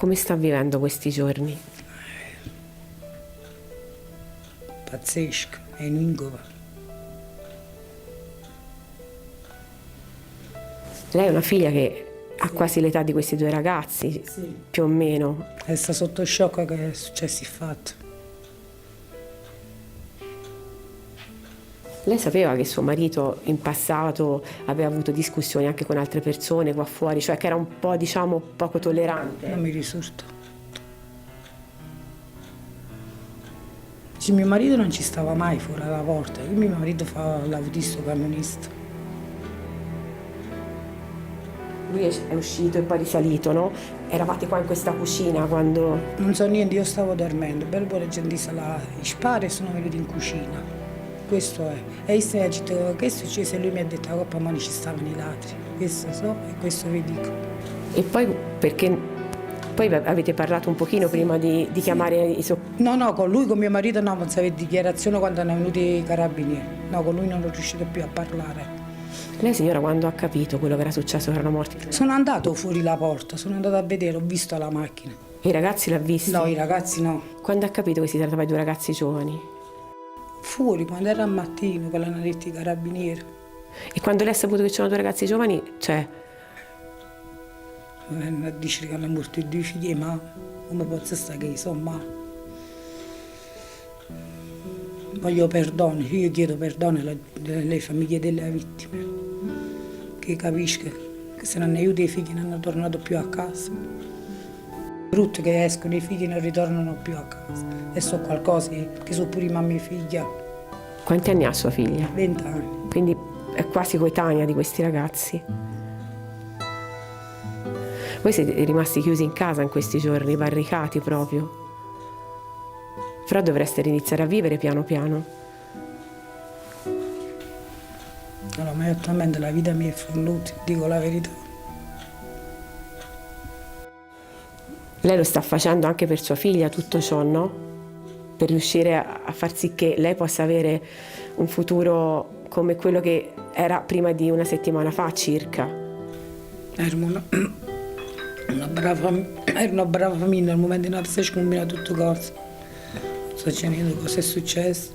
Come sta vivendo questi giorni? Pazzesco, è un incubo. Lei è una figlia che ha quasi l'età di questi due ragazzi, Sì. più o meno. È stato sotto shock che è successo il fatto. Lei sapeva che suo marito in passato aveva avuto discussioni anche con altre persone qua fuori, cioè che era un po', diciamo, poco tollerante? Non mi risulta. Sì, mio marito non ci stava mai fuori dalla porta. Io mio marito fa l'autista camionista. Lui è uscito e poi risalito, no? Eravate qua in questa cucina quando... Non so niente, io stavo dormendo. Per poi la gente là, spara e sono venuti in cucina. Questo è. E io mi ha detto che è successo e lui mi ha detto la coppa mani ci stavano i ladri. Questo so e questo vi dico. E poi perché... Poi avete parlato un pochino prima di chiamare i soccorsi? No, con lui, con mio marito no, non sapeva dichiarazione quando erano venuti i carabinieri. No, con lui non sono riuscito più a parlare. Lei signora quando ha capito quello che era successo, che erano morti? Sono andato fuori la porta, sono andato a vedere, ho visto la macchina. E i ragazzi l'ha visto? No, i ragazzi no. Quando ha capito che si trattava di due ragazzi giovani? Fuori, quando era al mattino, che l'hanno detto i carabinieri. E quando lei ha saputo che c'erano due ragazzi giovani, cioè... A dire che hanno morto i due figli, ma come posso stare che sono male? Voglio perdono, io chiedo perdono alle famiglie delle vittime, che capisco che se non aiuto i figli non hanno tornato più a casa. Brutto che escono i figli e non ritornano più a casa. E so qualcosa che sono pure mamma e figlia. Quanti anni ha sua figlia? 20 anni. Quindi è quasi coetanea di questi ragazzi. Voi siete rimasti chiusi in casa in questi giorni, barricati proprio. Però dovreste iniziare a vivere piano piano. Allora, ma attualmente la vita mi è fonduta, dico la verità. Lei lo sta facendo anche per sua figlia tutto ciò, no? Per riuscire a far sì che lei possa avere un futuro come quello che era prima di una settimana fa circa. Era una brava famiglia, nel momento in cui si è scombinato tutto cosa. Non so niente cosa è successo.